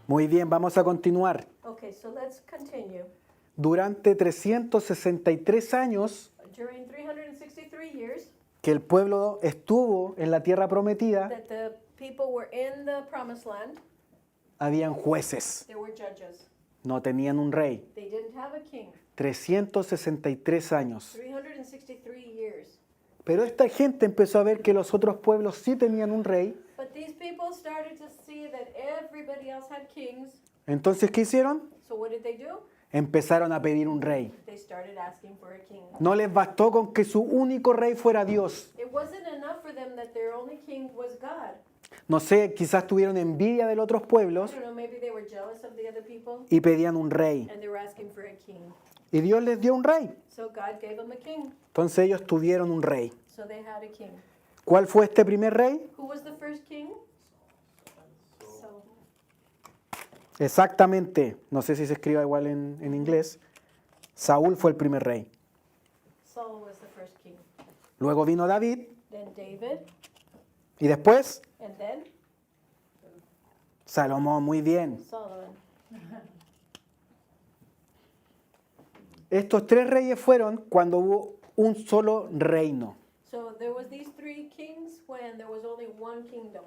Muy bien, vamos a continuar. Okay, so let's continue. Durante 363 años During 363 years que el pueblo estuvo en la tierra prometida, that the people were in the promised land, habían jueces, there were judges. no tenían un rey. They didn't have a king. 363 años. 363 years. Pero esta gente empezó a ver que los otros pueblos sí tenían un rey. But these people started to see that everybody else had kings. Entonces, ¿qué hicieron? So what did they do? Empezaron a pedir un rey. They started asking for a king. No les bastó con que su único rey fuera Dios. It wasn't enough for them that their only king was God. No sé, quizás tuvieron envidia de los otros I pueblos don't know, maybe they were jealous of the other people y pedían un rey. and they were asking for a king. Y Dios les dio un rey. So God gave them a king. Entonces ellos tuvieron un rey. So they had a king. ¿Cuál fue este primer rey? Who was the first king? Saul. Exactamente, no sé si se escriba igual en inglés. Saúl fue el primer rey. Saul was the first king. Luego vino David Then David, y después and then Salomón. Muy bien. Solomon. Estos tres reyes fueron cuando hubo un solo reino. So there was these three kings when there was only one kingdom.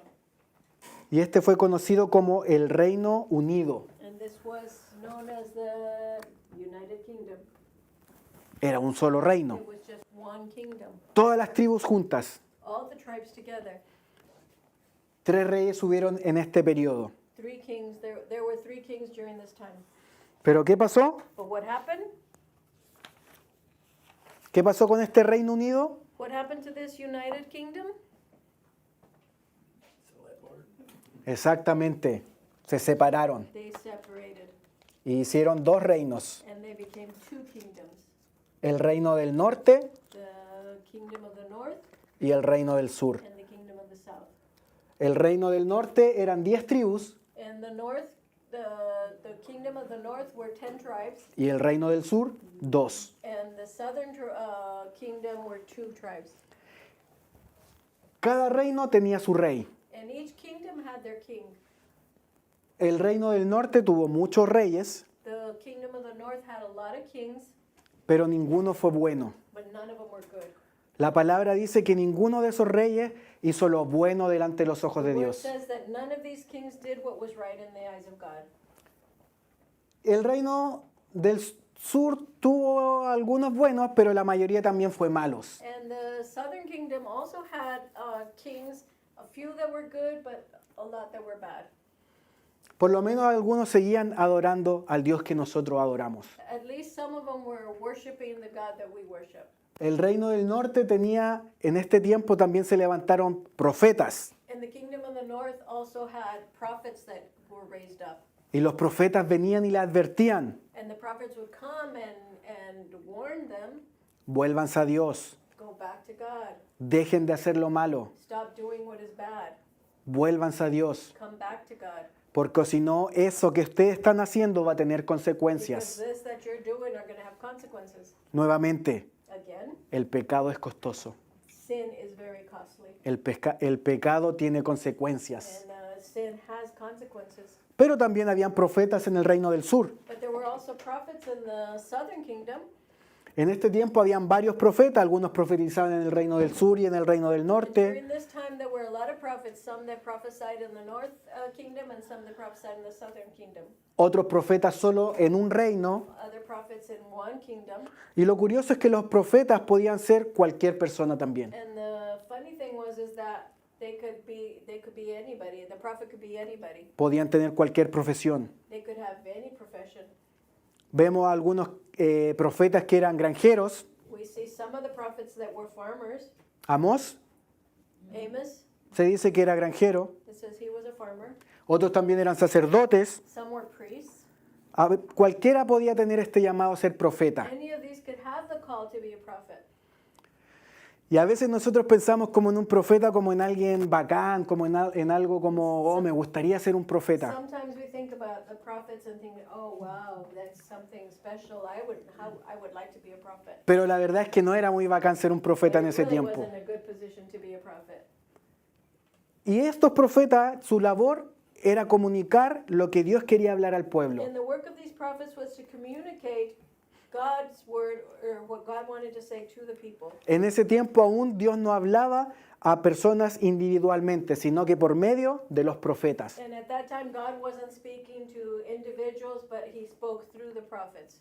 Y este fue conocido como el Reino Unido. And this was known as the United Kingdom. Era un solo reino. It was just one kingdom. Todas las tribus juntas. All the tribes together. Tres reyes hubieron en este periodo. Three kings. There were three kings during this time. ¿Pero qué pasó? But what happened? ¿Qué pasó con este Reino Unido? What happened to this United Kingdom? Exactamente. Se separaron They separated y hicieron dos reinos. and they became two kingdoms. El reino del norte The kingdom of the north y el reino del sur. and the kingdom of the south. El reino del norte eran 10 tribus In the north, the kingdom of the north were 10 tribes, y el reino del sur 2. and the southern kingdom were 2 tribes. Cada reino tenía su rey. And each kingdom had their king. El reino del norte tuvo muchos reyes, The kingdom of the north had a lot of kings, pero ninguno fue bueno. but none of them were good. La palabra dice que ninguno de esos reyes hizo lo bueno delante de los ojos de The word Dios. says that none of these kings did what was right in the eyes of God. El reino del sur tuvo algunos buenos, pero la mayoría también fue malos. And the southern kingdom also had kings, a few that were good, but a lot that were bad. Por lo menos algunos seguían adorando al Dios que nosotros adoramos. At least some of them were worshiping the God that we worship. El reino del norte tenía, en este tiempo también se levantaron profetas. And the kingdom of the north also had prophets that were raised up. Y los profetas venían y le advertían, And the prophets would come and warn them, vuélvanse a Dios, go back to God, dejen de hacer lo malo, stop doing what is bad, vuélvanse a Dios, come back to God. porque si no, eso que ustedes están haciendo va a tener Because consecuencias. this that you're doing are going to have consequences. Nuevamente, Again, el pecado es costoso. sin is very costly. El pecado tiene consecuencias. And sin has consequences. Pero también habían profetas en el reino del sur. But there were also prophets in the southern kingdom. En este tiempo habían varios profetas, algunos profetizaban en el reino del sur y en el reino del And norte. during this time, there were a lot of prophets, some that prophesied in the north kingdom and some that prophesied in the southern kingdom. Otros profetas solo en un reino. Other prophets in one kingdom. Y lo curioso es que los profetas podían ser cualquier persona también. And the funny thing is that they could be anybody. The prophet could be anybody. Podían tener cualquier profesión. They could have any profession. Vemos a algunos profetas que eran granjeros. We see some of the prophets that were farmers. Amós Amos, se dice que era granjero. it says he was a farmer. Otros también eran sacerdotes. Some were priests. Cualquiera podía tener este llamado a ser profeta. Any of these could have the call to be a prophet. Y a veces nosotros pensamos como en un profeta, como en alguien bacán, como en algo como, oh, me gustaría ser un profeta. Sometimes we think about the prophets and think, oh wow, that's something special. I would like to be a prophet. Pero la verdad es que no era muy bacán ser un profeta en It ese really tiempo. wasn't a good position to be a prophet. Y estos profetas, su labor era comunicar lo que Dios quería hablar al pueblo. And the work of these prophets was to communicate God's word or what God wanted to say to the people. En ese tiempo aún Dios no hablaba a personas individualmente, sino que por medio de los profetas. And at that time, God wasn't speaking to individuals, but he spoke through the prophets.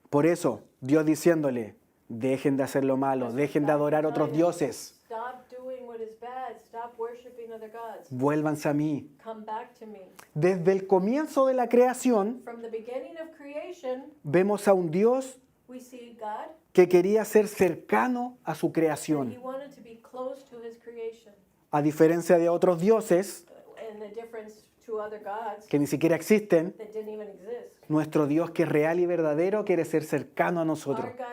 Por eso, Dios diciéndole, dejen de hacer lo malo, dejen de adorar otros dioses, Stop doing what is bad. Stop worshiping other gods. vuélvanse a mí. Come back to me. Desde el comienzo de la creación, From the beginning of creation, vemos a un Dios we see God, que quería ser cercano a su and creación. he wanted to be close to his creation. A diferencia de otros dioses And the difference to other gods que ni siquiera existen, that didn't even exist. nuestro Dios que es real y verdadero quiere ser cercano a Our nosotros. God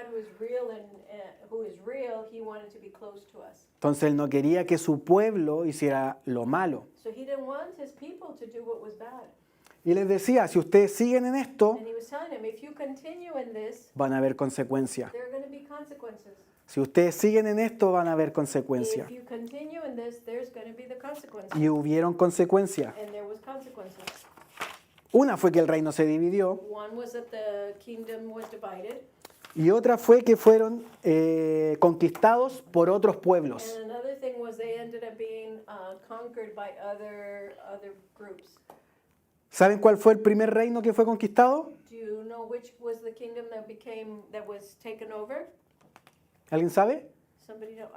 who is real, he wanted to be close to us. Entonces Él no quería que su pueblo hiciera lo malo. So he didn't want his people to do what was bad. Y les decía, si ustedes siguen en esto, And he was telling him, if you continue in this, van a haber consecuencias. there are going to be consequences. Si ustedes siguen en esto, van a haber consecuencias. If you continue in this, there's going to be the consequences. Y hubieron consecuencias. And there was consequences. Una fue que el reino se dividió One was that the kingdom was divided, y otra fue que fueron conquistados por otros pueblos. and another thing was they ended up being conquered by other groups. ¿Saben cuál fue el primer reino que fue conquistado? Do you know which was the kingdom that was taken over? ¿Alguien sabe? Somebody know?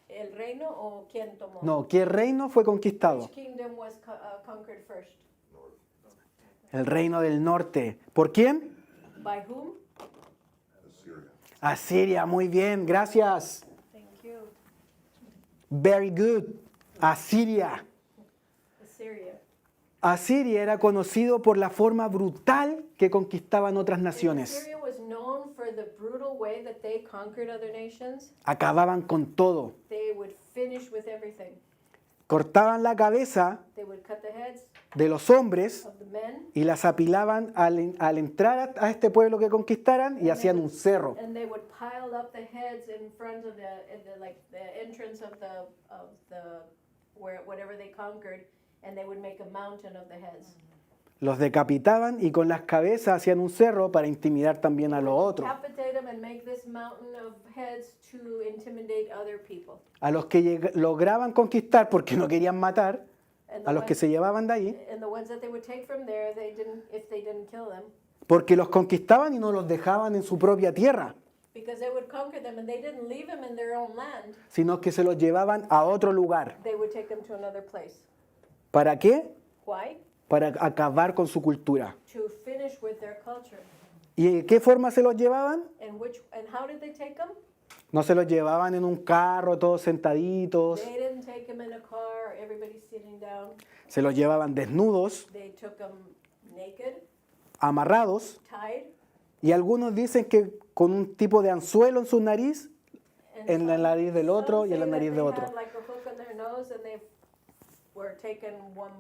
El reino o quién tomó? No, ¿qué reino fue conquistado? Which kingdom was conquered first? El reino del norte. ¿Por quién? By whom? Asiria, muy bien, gracias. Thank you. Very good. Asiria. Assyria. Asiria era conocido por la forma brutal que conquistaban otras naciones. Assyria was known for the brutal way that they conquered other nations. Acababan con todo. They would finish with everything. Cortaban la cabeza They would cut the heads de los hombres of the men, y las apilaban al entrar a este pueblo que conquistaran y hacían un cerro. and they would pile up the heads in front of the entrance of whatever they conquered, and they would make a mountain of the heads. Los decapitaban y con las cabezas hacían un cerro para intimidar también a los otros. Decapitate them and make this mountain of heads to intimidate other people. A los que lograban conquistar porque no querían matar, And a los que se llevaban de ahí, and the ones that they would take from there, if they didn't kill them, porque los conquistaban y no los dejaban en su propia tierra, because they would conquer them and they didn't leave them in their own land, sino que se los llevaban a otro lugar. they would take them to another place. ¿Para qué? Why? Para acabar con su cultura. To finish with their culture. ¿Y de qué forma se los llevaban? And how did they take them? No se los llevaban en un carro, todos sentaditos. They didn't take them in a car, everybody sitting down. Se los llevaban desnudos, They took them naked, amarrados. tied, Y algunos dicen que con un tipo de anzuelo en su nariz, and en la nariz del otro some y en la say that nariz de they otro. had like a hook on their nose and they were taken one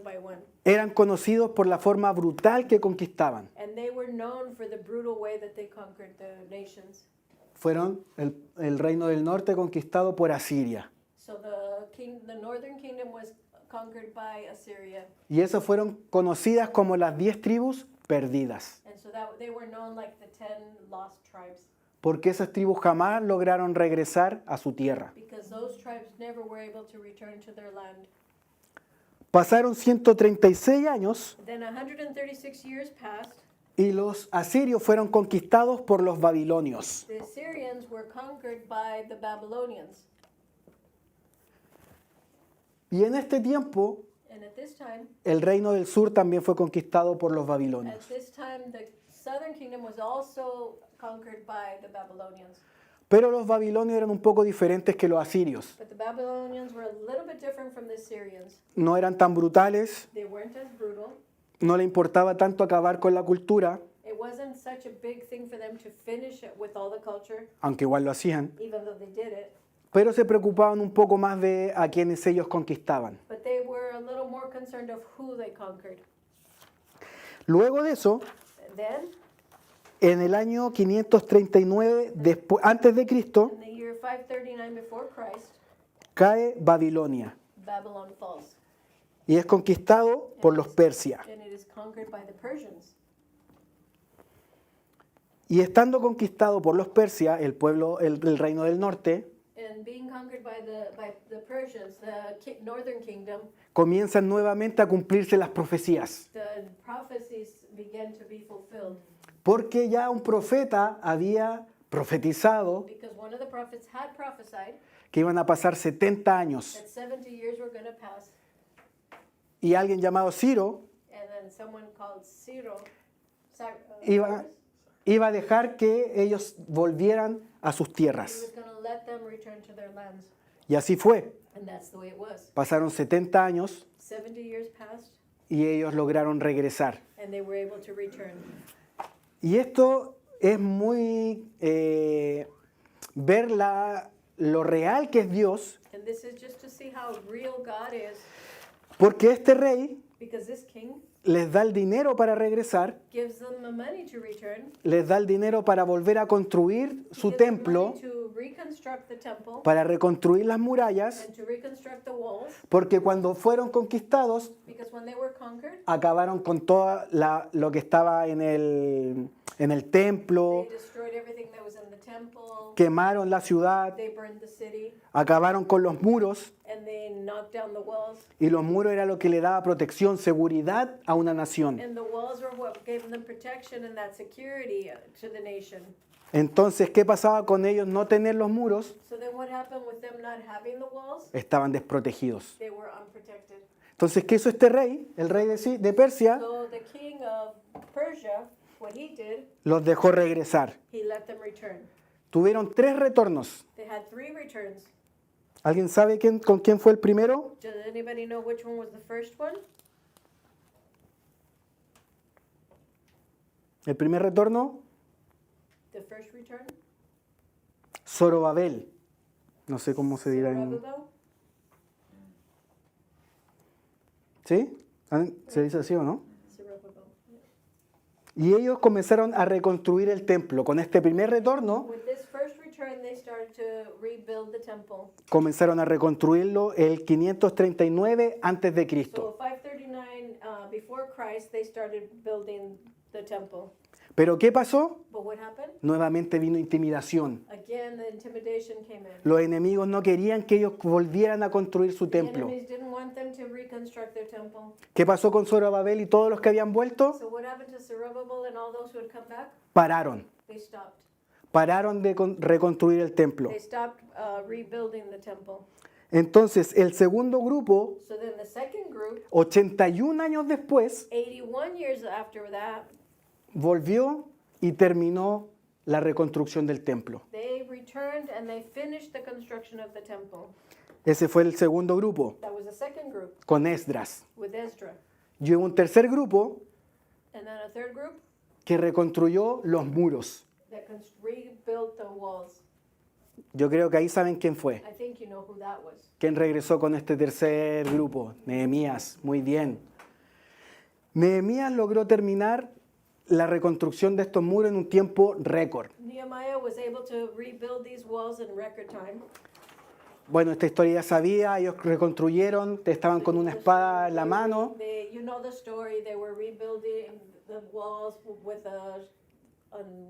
by one. Eran conocidos por la forma brutal que conquistaban. And they were known for the brutal way that they conquered the nations. Fueron el reino del norte conquistado por Asiria. So the northern kingdom was conquered by Assyria. Y esas fueron conocidas como las 10 tribus perdidas. And so they were known like the 10 lost tribes. Porque esas tribus jamás lograron regresar a su tierra. Because those tribes never were able to return to their land. Pasaron 136 años Then 136 years passed. y los asirios fueron conquistados por los babilonios. The Assyrians were conquered by the Babylonians. Y en este tiempo, And at this time, el reino del sur también fue conquistado por los at babilonios. this time, the southern kingdom was also conquered by the Babylonians. Pero los babilonios eran un poco diferentes que los asirios. But the Babylonians were a little bit different from the Assyrians. No eran tan brutales, They weren't as brutal. no le importaba tanto acabar con la cultura, It wasn't such a big thing for them to finish it with all the culture, aunque igual lo hacían, even though they did it. pero se preocupaban un poco más de a quienes ellos conquistaban. But they were a little more concerned of who they conquered. Luego de eso, Then, en el año 539 antes de Cristo, in the year 539 before Christ, cae Babilonia. Babylon falls. y es conquistado por los Persia. and it is conquered by the Persians. Y estando conquistado por los Persia, el reino del norte, And being conquered by the Persians, the northern kingdom, comienzan nuevamente a cumplirse las profecías. the prophecies began to be fulfilled. Porque ya un profeta había profetizado Because one of the prophets had prophesied que iban a pasar 70 años. that 70 years were going to pass, Y alguien llamado Ciro and then someone called iba, iba a dejar que ellos volvieran a sus he tierras. was going to let them return to their lands. Y así fue. And that's the way it was. Pasaron 70 años 70 years passed, y ellos lograron regresar. and they were able to return. Y esto es muy ver lo real que es Dios, And this is just to see how real God is, porque este rey because this king les da el dinero para regresar, gives them the money to return, les da el dinero para volver a construir su gives them templo, money to reconstruct the temple para reconstruir las murallas, and to reconstruct the walls, porque cuando fueron conquistados because when they were conquered, acabaron con todo lo que estaba en el templo, they destroyed everything that was in the temple, quemaron la ciudad, they burned the city, acabaron con los muros, and they knocked down the walls. y los muros era lo que le daba protección, seguridad a una nación. And the walls were what gave them protection and that security to the nation. Entonces, ¿qué pasaba con ellos no tener los muros? So then what happened with them not having the walls? Estaban desprotegidos. They were unprotected. Entonces, ¿qué hizo este rey? El rey de Persia So the king of Persia, what he did, los dejó regresar. he let them return. Tuvieron 3 retornos. They had 3 returns. ¿Alguien sabe con quién fue el primero? Does anybody know which one was the first one? El primer retorno, The first return? Zorobabel. No sé cómo se dirá en... Zerubbabel? ¿Sí? ¿Se dice así o no? Zerubbabel. Y ellos comenzaron a reconstruir el templo. Con este primer retorno, With this first return, they started to rebuild the temple. comenzaron a reconstruirlo el 539 antes de So Cristo. 539 before Christ, they started building the temple. Pero ¿qué pasó? But what happened? Nuevamente vino intimidación. Again, the intimidation came in. Los enemigos no querían que ellos volvieran a construir su The templo. enemies didn't want them to reconstruct their temple. ¿Qué pasó con Zorobabel y todos los que habían vuelto? So what happened to Zerubbabel and all those who had come back? Pararon. They stopped. Pararon de reconstruir el templo. They stopped rebuilding the temple. Entonces, el segundo grupo, So then the second group, 81 años después, 81 years after that, volvió y terminó la reconstrucción del templo. they returned and they finished the construction of the temple. Ese fue el segundo grupo, That was the second group con Esdras. with Ezra. Y hubo un tercer grupo And then a third group que reconstruyó los muros. that rebuilt the walls. Yo creo que ahí saben quién fue. I think you know who that was. ¿Quién regresó con este tercer grupo? Nehemías. Muy bien. Nehemías logró terminar la reconstrucción de estos muros en un tiempo récord. Nehemiah was able to rebuild these walls in record time. Bueno, esta historia ya sabía, ellos reconstruyeron, estaban con una espada en la mano, You know the story. They were rebuilding the walls with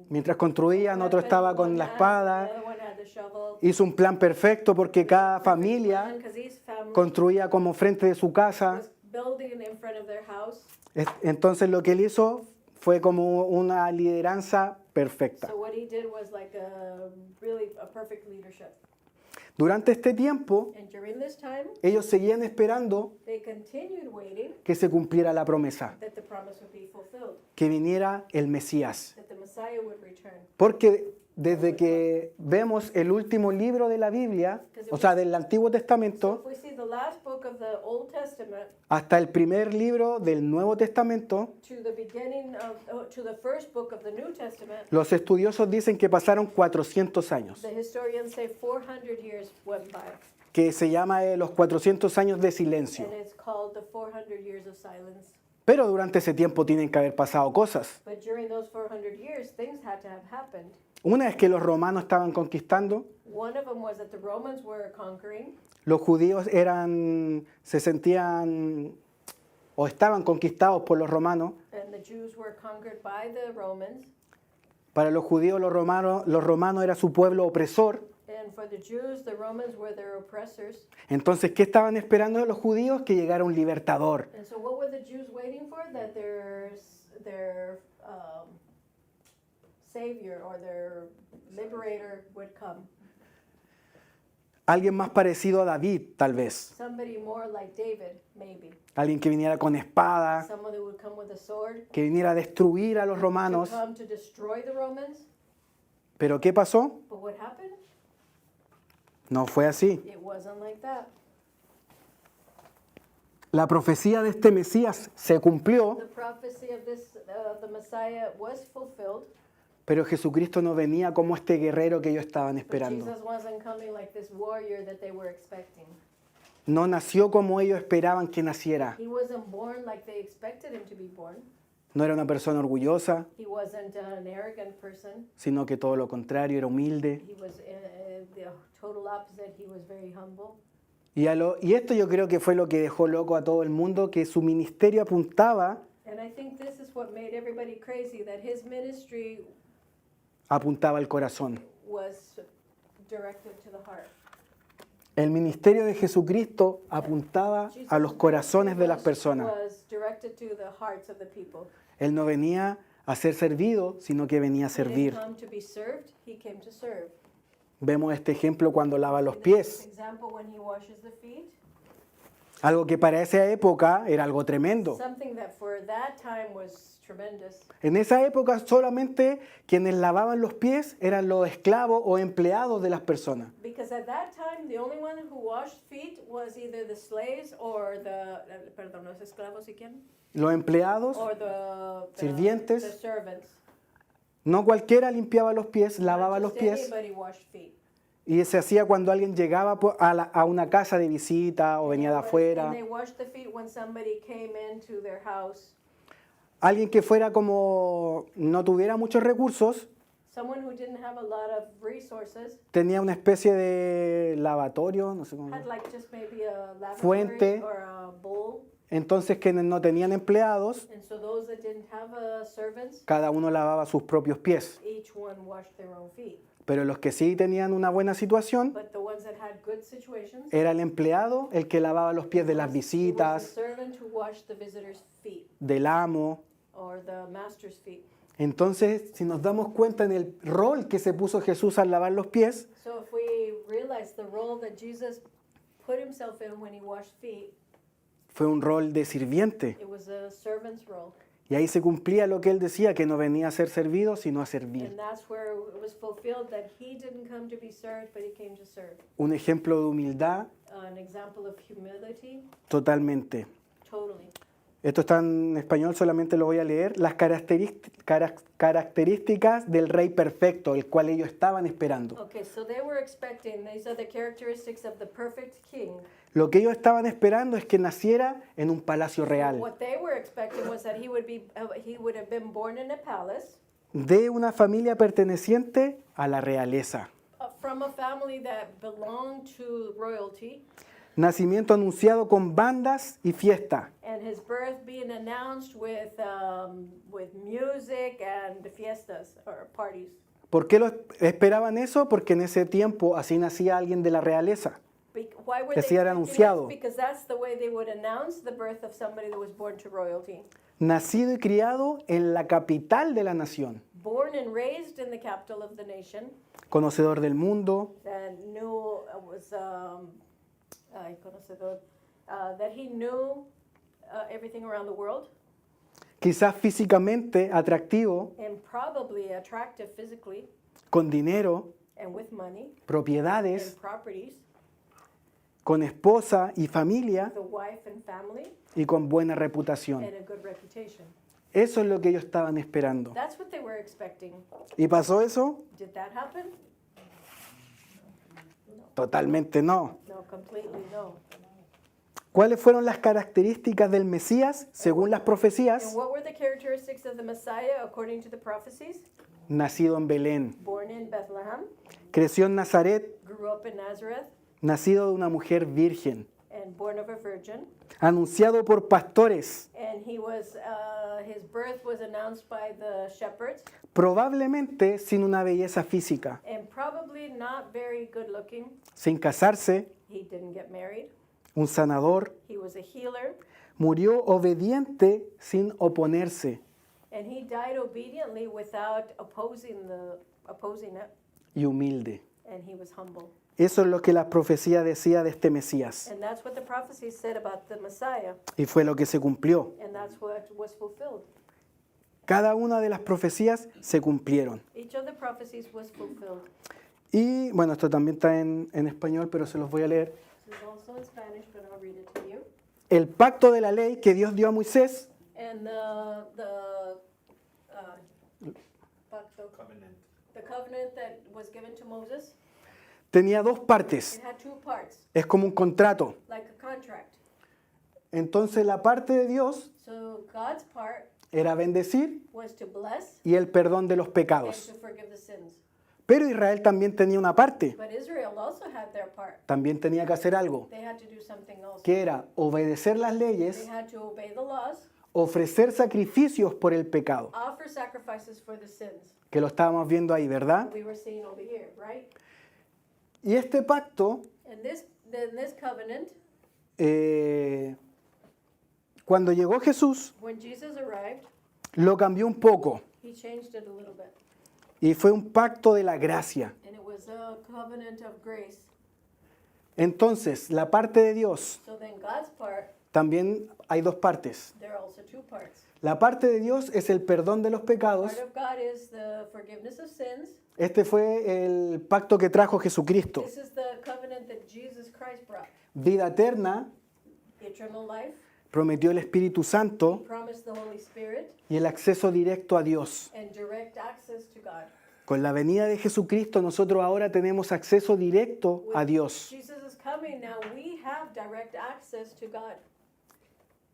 mientras construían, otro estaba con la The espada, other one had the shovel. hizo un plan perfecto porque cada familia Because each family construía como frente de su casa. was building in front of their house. Entonces lo que él hizo fue como una lideranza perfecta. So what he did was like a perfect leadership. Durante este tiempo, And during this time, ellos seguían esperando they continued waiting que se cumpliera la promesa, that the promise would be fulfilled, que viniera el Mesías. that the Messiah would return. Porque desde que vemos el último libro de la Biblia, o sea, del Antiguo So Testamento, if we see the last book of the Old Testament hasta el primer libro del Nuevo Testamento, to the beginning of to the first book of the New Testament, los estudiosos dicen que pasaron 400 años, the historians say 400 years went by, que se llama los 400 años de silencio. and it's called the 400 years of silence. Pero durante ese tiempo tienen que haber pasado cosas. But during those 400 years, things had to have happened. Una es que los romanos estaban conquistando, One of them was that the Romans were conquering. los judíos se sentían o estaban conquistados por los romanos. and the Jews were conquered by the Romans. Para los judíos los romanos era su pueblo opresor. And for the Jews, the Romans were their oppressors. Entonces, ¿qué estaban esperando los judíos? Que llegara un libertador. And so what were the Jews waiting for? That their savior or their liberator would come. Alguien más parecido a David, tal vez. Somebody more like David, maybe. Alguien que viniera con espada, Someone that would come with a sword. que viniera a destruir a los To romanos. come to destroy the Romans. Pero ¿qué pasó? But what happened? No fue así. It wasn't like that. La profecía de este Mesías se cumplió, The prophecy of the Messiah was fulfilled. pero Jesucristo no venía como este guerrero que ellos estaban But esperando. Jesus wasn't coming like this warrior that they were expecting. No nació como ellos esperaban que naciera. He wasn't born like they expected him to be born. No era una persona orgullosa, He wasn't an arrogant person. sino que todo lo contrario, era humilde. He was the total opposite. He was very humble. Y esto yo creo que fue lo que dejó loco a todo el mundo, que su ministerio apuntaba And I think this is what made everybody crazy, that his ministry al corazón. was directed to the heart. El ministerio de Jesucristo apuntaba a los corazones de las Jesus personas. was directed to the hearts of the people. Él no venía a ser servido, sino que venía a He servir. didn't come to be served, he came to serve. Vemos este ejemplo cuando lava los In pies, this example, when he washes the feet, algo que para esa época era algo tremendo. something that for that time was tremendous. En esa época solamente quienes lavaban los pies eran los esclavos o empleados de las personas. Because at that time, the only one who washed feet was either the slaves or perdón, los esclavos, ¿y quién? Los empleados, Or the Sirvientes. the servants. no cualquiera limpiaba los pies, lavaba Not los just pies, anybody washed feet. y se hacía cuando alguien llegaba a una casa de visita o venía de And afuera. they washed the feet when somebody came into their house. Alguien que fuera como no tuviera muchos recursos, Someone who didn't have a lot of resources tenía una especie de lavatorio, no sé cómo. had like just maybe a lavatory Fuente. or a bowl. Entonces quienes no tenían empleados, And so those that didn't have servants, cada uno lavaba sus propios pies. each one washed their own feet. Pero los que sí tenían una buena situación, But the ones that had good situations, era el empleado el que lavaba los pies de las it was the visitas, servant who washed the visitor's feet del amo. or the master's feet. Entonces, si nos damos cuenta en el rol que se puso Jesús al lavar los pies, So if we realize the role that Jesus put himself in when he washed feet, fue un rol de sirviente. it was a servant's role. Y ahí se cumplía lo que él decía, que no venía a ser servido, sino a servir. And that's where it was fulfilled that he didn't come to be served, but he came to serve. Un ejemplo de humildad An example of humility, totalmente. totally. Esto está en español, solamente lo voy a leer. Las características del rey perfecto, el cual ellos estaban esperando. Okay, so they were expecting, these are the characteristics of the perfect king. Lo que ellos estaban esperando es que naciera en un palacio real, What they were expecting was that he would have been born in a palace, de una familia perteneciente a la realeza. from a family that belonged to royalty, Nacimiento anunciado con bandas y fiesta. and his birth being announced with music and fiestas or parties. ¿Por qué lo esperaban eso? Porque en ese tiempo así nacía alguien de la realeza. Why were Que they sí era expecting anunciado. this? Because that's the way they would announce the birth of somebody that was born to royalty. Nacido y criado en la capital de la nación. Born and raised in the capital of the nation, Conocedor del mundo, that knew that he knew everything around the world, quizás físicamente atractivo, and probably attractive physically con dinero, and with money propiedades, and properties, con esposa y familia the wife and family, y con buena reputación. and a good reputation. Eso es lo que ellos estaban esperando. That's what they were expecting. ¿Y pasó eso? Did that happen? Totalmente no. No, completely no. ¿Cuáles fueron las características del Mesías según las And profecías? what were the characteristics of the Messiah according to the prophecies? Nacido en Belén, Born in Bethlehem, creció en Nazaret, grew up in Nazareth, nacido de una mujer virgen. and born of a virgin. anunciado por pastores, And his birth was announced by the shepherds, probablemente sin una belleza física, and probably not very good looking. sin casarse, He didn't get married. un sanador, He was a healer, murió obediente sin oponerse and he died obediently without opposing it, y humilde. and he was humble. Eso es lo que la profecía decía de este Mesías And that's what the prophecy said about the Messiah, y fue lo que se cumplió. and that's what was fulfilled. Cada una de las profecías se cumplieron. Each of the prophecies was fulfilled. Y bueno, esto también está en español, pero se los voy a leer. This is also in Spanish, but I'll read it to you. El pacto de la ley que Dios dio a Moisés And the covenant that was given to Moses, tenía dos partes. it had two parts, Es como un contrato. like a contract. Entonces la parte de Dios So God's part era bendecir was to bless y el perdón de los and pecados. to forgive the sins. Pero Israel también tenía una parte. But Israel also had their part. También tenía que hacer algo, They had to do something else. que era obedecer las They leyes, had to obey the laws, ofrecer sacrificios por el pecado, offer sacrifices for the sins. que lo estábamos viendo ahí, ¿verdad? We were seeing over here, right? Y este pacto, And this covenant, cuando llegó Jesús, when Jesus arrived, lo cambió un poco. he changed it a little bit. Y fue un pacto de la gracia. And it was a covenant of grace. Entonces, la parte de Dios, So then God's part, también hay dos partes. there are also two parts. La parte de Dios es el perdón de los pecados. Part of God is the forgiveness of sins. Este fue el pacto que trajo Jesucristo. This is the covenant that Jesus Christ brought. Vida eterna, Eternal life, prometió el Espíritu Santo promised the Holy Spirit, y el acceso directo a Dios. and direct access to God. Con la venida de Jesucristo nosotros ahora tenemos acceso directo a Dios. Jesus is coming now. We have direct access to God.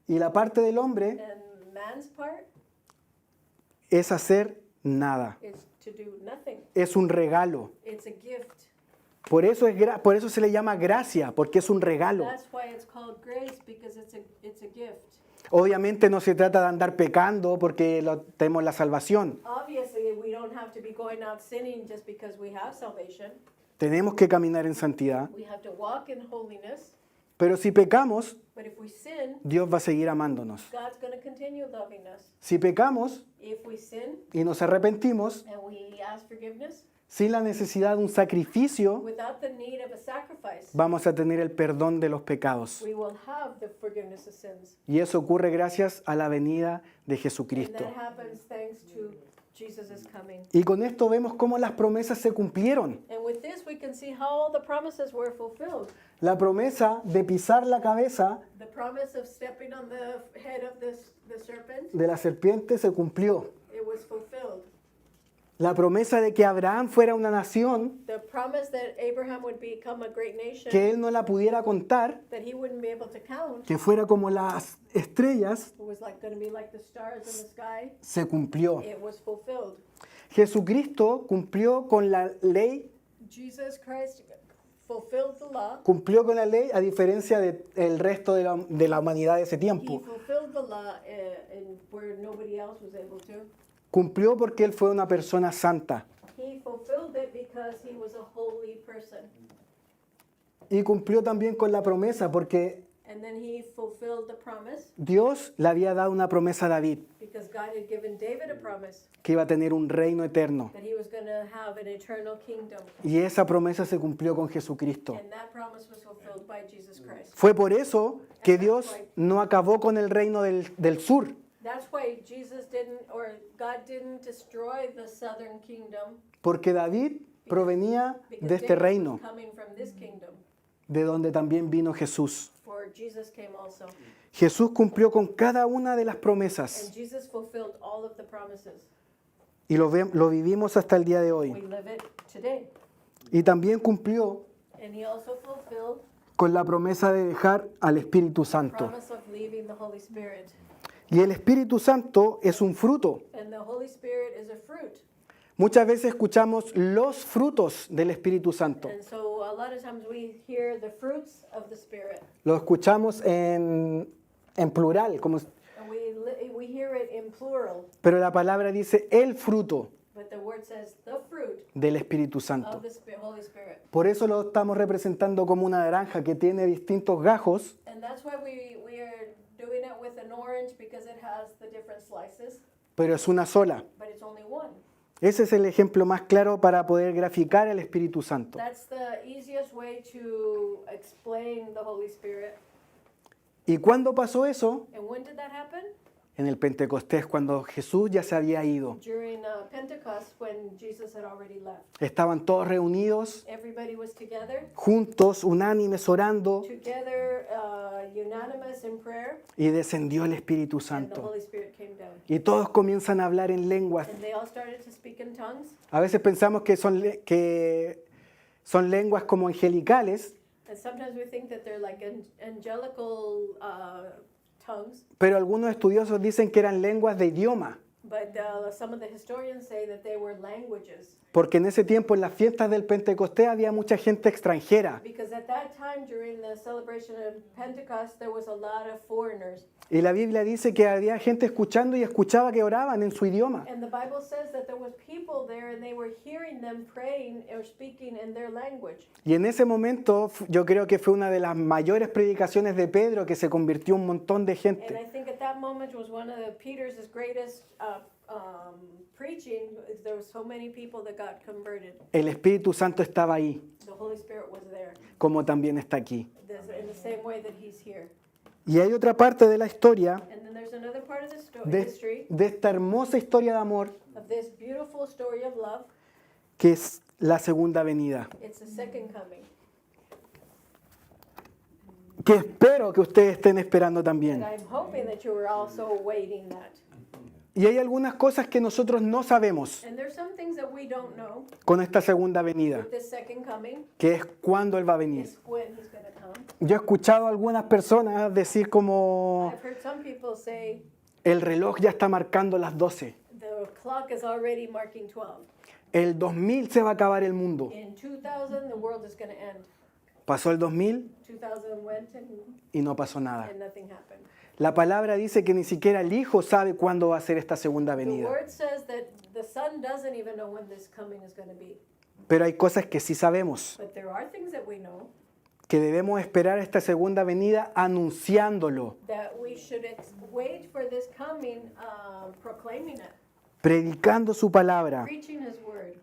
Y la parte del hombre And man's part es hacer nada. is to do nothing. Es un regalo. It's a gift. Por eso se le llama gracia, porque es un regalo. That's why it's called grace, because it's a gift. Obviamente no se trata de andar pecando porque tenemos la salvación. Obviously, we don't have to be going out sinning just because we have salvation. Tenemos que caminar en santidad. We have to walk in holiness. Pero si pecamos, But if we sin, Dios va a seguir amándonos. God's going to continue loving us. Si pecamos If we sin y nos arrepentimos, and we ask forgiveness sin la necesidad de un sacrificio, without the need of a sacrifice, vamos a tener el perdón de los pecados. we will have the forgiveness of sins. Y eso ocurre gracias a la venida de And Jesucristo. that happens thanks to Jesus' coming. Y con esto vemos cómo las promesas se cumplieron. And with this, we can see how all the promises were fulfilled. La promesa de pisar la cabeza The promise of stepping on the head of the serpent, de la serpiente se cumplió. it was fulfilled. La promesa de que Abraham fuera una nación The promise that Abraham would become a great nation, que él no la pudiera contar, that he wouldn't be able to count, que fuera como las estrellas, it was like going to be like the stars in the sky, se cumplió. it was fulfilled. Jesucristo cumplió con la ley, Jesus Christ fulfilled the law. cumplió con la ley a diferencia del resto de la humanidad de ese He tiempo. fulfilled the law where nobody else was able to. Cumplió porque él fue una persona santa. He fulfilled it because he was a holy person. Y cumplió también con la promesa porque And then he fulfilled the promise Dios le había dado una promesa a David, because God had given David a promise que iba a tener un reino eterno. that he was going to have an eternal kingdom. Y esa promesa se cumplió con Jesucristo. And that promise was fulfilled by Jesus Christ. Fue por eso que Dios no acabó con el reino del sur, That's why God didn't destroy the southern kingdom, porque David provenía because de este David reino, was coming from this kingdom, de donde también vino Jesús. for Jesus came also. Jesús cumplió con cada una de las promesas And Jesus fulfilled all of the promises. y lo vivimos hasta el día de We hoy. live it today. Y también cumplió And he also fulfilled con la promesa de dejar al Espíritu the Santo. promise of leaving the Holy Spirit. Y el Espíritu Santo es un fruto. And the Holy Spirit is a fruit. Muchas veces escuchamos los frutos del Espíritu Santo. And so a lot of times we hear the fruits of the Spirit, Lo escuchamos en plural, and we hear it in plural, pero la palabra dice el fruto but the word says the fruit del Espíritu Santo. of the Holy Spirit. Por eso lo estamos representando como una naranja que tiene distintos gajos, And that's why we are doing it with an orange, because it has the different slices, pero es una sola. but it's only one. Ese es el ejemplo más claro para poder graficar el Espíritu Santo. That's the easiest way to explain the Holy Spirit. ¿Y cuándo pasó eso? And when did that happen? En el Pentecostés, cuando Jesús ya se había ido. During Pentecost, when Jesus had already left. Estaban todos reunidos, Everybody was together, juntos, unánimes, orando, unanimous in prayer, y descendió el Espíritu and the Santo. Holy Spirit came down. Y todos comienzan a hablar en lenguas. And they all started to speak in tongues. A veces pensamos que son lenguas como angelicales, And sometimes we think that they're like angelical tongues, pero algunos estudiosos dicen que eran lenguas de idioma, but some of the historians say that they were languages. porque en ese tiempo en las fiestas del Pentecostés había mucha gente extranjera. Because at that time, during the celebration of Pentecost, there was a lot of foreigners. Y la Biblia dice que había gente escuchando y escuchaba que oraban en su idioma. And the Bible says that there was people there and they were hearing them praying or speaking in their language. Y en ese momento yo creo que fue una de las mayores predicaciones de Pedro, que se convirtió un montón de And I gente. think at that moment was one of Peter's greatest preaching. There were so many people that got converted. El Espíritu Santo estaba ahí, The Holy Spirit was there, como también está aquí. in the same way that He's here. Y hay otra parte de la historia, And then there's another part of the de, history de esta hermosa historia de amor, of this beautiful story of love. que es la segunda venida. It's the second coming. Que espero que ustedes estén esperando And también. I'm hoping that you were also waiting that. Y hay algunas cosas que nosotros no sabemos And there's some things that we don't know con esta segunda venida, with this second coming, que es cuándo Él va a venir. is when He's going to come. Yo he escuchado a algunas personas decir como I've heard some people say el reloj ya está marcando las 12. the clock is already marking 12. El 2000 se va a acabar el mundo. In 2000, the world is going to end. Pasó el 2000 2000 went y no pasó nada. and nothing happened. La palabra dice que ni siquiera el Hijo sabe cuándo va a ser esta segunda The venida. word says that the Son doesn't even know when this coming is going to be. Pero hay cosas que sí sabemos, But there are things that we know que debemos esperar esta segunda venida anunciándolo, that we should wait for this coming, proclaiming it, predicando su palabra. preaching His word.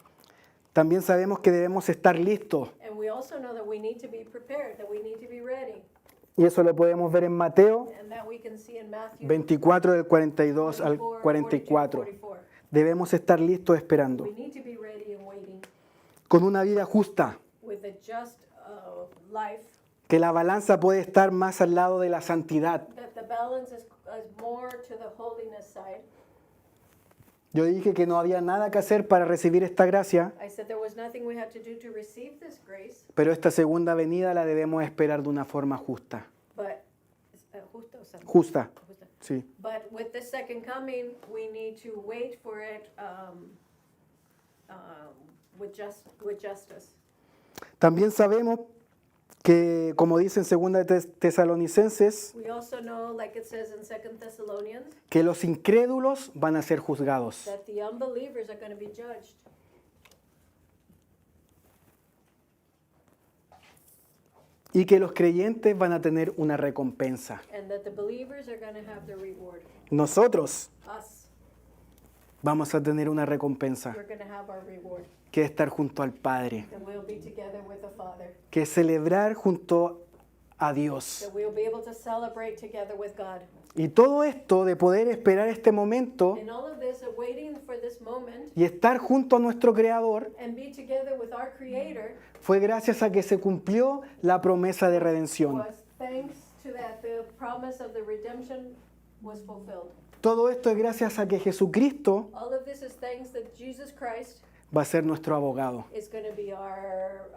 También sabemos que debemos estar listos. And we also know that we need to be prepared, that we need to be ready. Y eso lo podemos ver en Mateo And that we can see in Matthew 24 del 42 al 24, 44. 44. Debemos estar listos esperando, We need to be ready and waiting con una vida justa, with a just life, que la balanza puede estar más al lado de la santidad. that the balance is more to the holiness side. Yo dije que no había nada que hacer para recibir esta gracia, I said there was nothing we had to do to receive this grace, pero esta segunda venida la debemos esperar de una forma justa. but justo o santo. Justa, Justa. sí. But with the second coming, we need to wait for it with justice. También sabemos que, como dice en 2 Tesalonicenses, We also know, like it says in 2 Thessalonians, que los incrédulos van a ser juzgados. that the unbelievers are going to be judged. Y que los creyentes van a tener una recompensa. And that the believers are going to have the reward. Nosotros Us, vamos a tener una recompensa, we're going to have our reward. que es estar junto al Padre, That we'll be together with the Father. que es celebrar junto a Dios. That we'll be able to celebrate together with God. Y todo esto de poder esperar este momento And all of this, waiting for this moment y estar junto a nuestro Creador and be together with our Creator, fue gracias a que se cumplió la promesa de redención. was thanks to that the promise of the redemption was fulfilled. Todo esto es gracias a que Jesucristo All of this is thanks that Jesus Christ va a ser nuestro abogado. is going to be our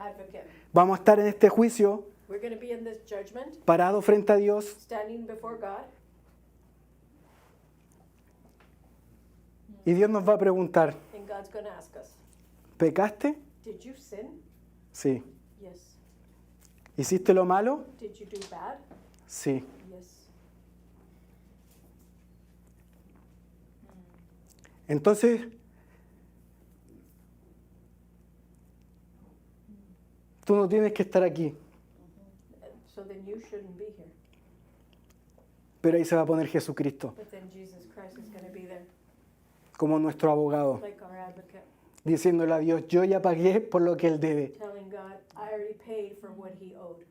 advocate. Vamos a estar en este juicio We're going to be in this judgment, parado frente a Dios standing before God, y Dios nos va a preguntar, and God's going to ask us, ¿pecaste? did you sin? Sí. Yes. ¿Hiciste lo malo? Did you do bad? Sí. Yes. Entonces, tú no tienes que estar aquí, So then you shouldn't be here. pero ahí se va a poner Jesucristo But then Jesus Christ is going to be there, como nuestro abogado, like our advocate, diciéndole a Dios, yo ya pagué por lo que Él debe. telling God, I already paid for what he owed.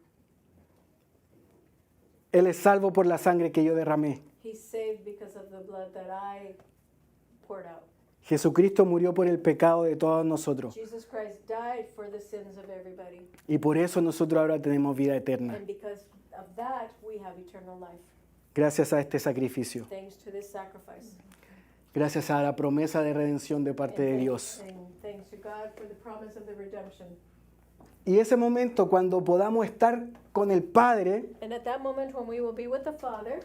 Él es salvo por la sangre que yo derramé. He's saved because of the blood that I poured out. Jesucristo murió por el pecado de todos nosotros Jesus Christ died for the sins of everybody. y por eso nosotros ahora tenemos vida eterna, And because of that, we have eternal life. gracias a este sacrificio, Thanks to this sacrifice. gracias a la promesa de redención de parte de Dios. And thanks to God for the promise of the redemption. Y ese momento cuando podamos estar con el Padre, And at that moment when we will be with the Father,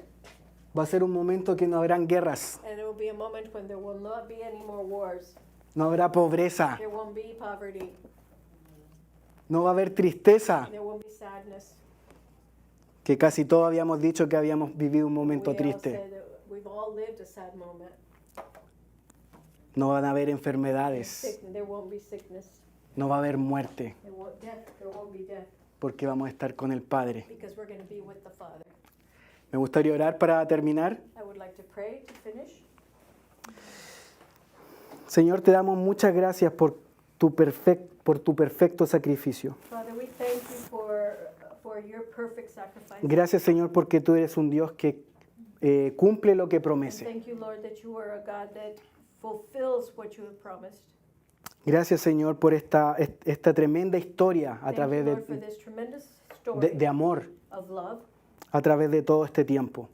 va a ser un momento que no habrán guerras, and it will be a moment when there will not be any more wars. no habrá pobreza, There won't be poverty. no va a haber tristeza, There won't be sadness. que casi todos habíamos dicho que habíamos vivido un momento We all triste. said that we've all lived a sad moment. No van a haber enfermedades, There won't be sickness. no va a haber muerte, There won't be death porque vamos a estar con el Padre. because we're going to be with the Father. Me gustaría orar para terminar. I would like to pray to finish. Señor, te damos muchas gracias por tu perfecto sacrificio. Father, we thank you for your perfect sacrifice. Gracias, Señor, porque tú eres un Dios que cumple lo que And promete. thank you, Lord, that you are a God that fulfills what you have promised. Gracias, Señor, por esta tremenda historia a Thank través you, Lord, for this tremendous story de amor of love a través de todo este tiempo.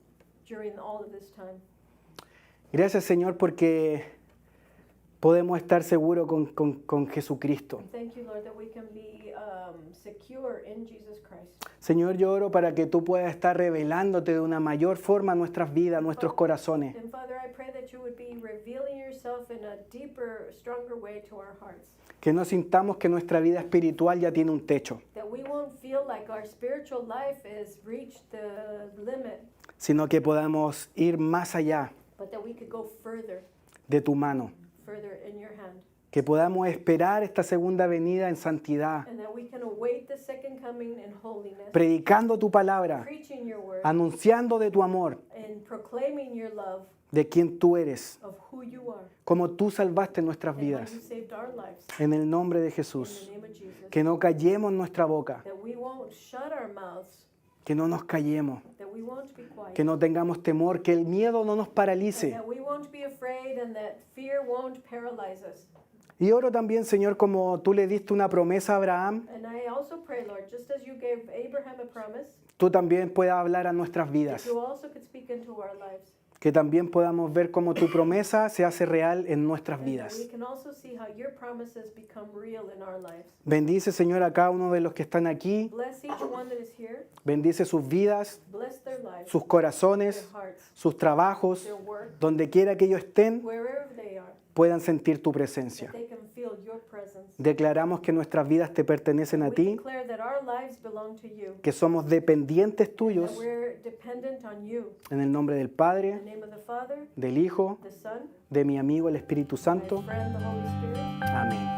during all of this time. Gracias, Señor, porque podemos estar seguros con Jesucristo. And thank you, Lord, that we can be secure in Jesus Christ. Señor, yo oro para que tú puedas estar revelándote de una mayor forma a nuestras vidas, a nuestros corazones. And Father, I pray that you would be revealing yourself in a deeper, stronger way to our hearts. Que no sintamos que nuestra vida espiritual ya tiene un techo, That we won't feel like our spiritual life has reached the limit, sino que podamos ir más allá but that we could go further de tu mano. in your hand. Que podamos esperar esta segunda venida en santidad, And that we can await the second coming in holiness, predicando tu palabra, preaching your word, anunciando de tu amor, and proclaiming your love de quién tú eres, of who you are, como tú salvaste nuestras and how vidas. you saved our lives. En el nombre de In Jesús. the name of Jesus. Que no callemos nuestra boca, That we won't shut our mouths, que no nos callemos, that we won't be quiet. que no tengamos temor, que el miedo no nos And paralice. that we won't be afraid and that fear won't paralyze us. Y oro también, Señor, como tú le diste una promesa a Abraham, And I also pray, Lord, just as you gave Abraham a promise, tú también puedas hablar a nuestras that vidas. you also could speak into our lives. Que también podamos ver cómo tu promesa se hace real en nuestras And that vidas. we can also see how your promises become real in our lives. Bendice, Señor, a cada uno de los que están aquí. Bless each one that is here. Bendice sus vidas, Bless their lives, sus corazones, their hearts, sus trabajos. their work, Donde quiera que ellos estén, wherever they are, puedan sentir tu that presencia. they can feel your presence. Declaramos que nuestras vidas te pertenecen a We ti, declare that our lives belong to you, que somos dependientes that tuyos. we're dependent on you. En el nombre del In the Padre, name of the Father, del Hijo, the Son, de mi amigo el Espíritu my Santo. friend, the Holy Spirit. Amén.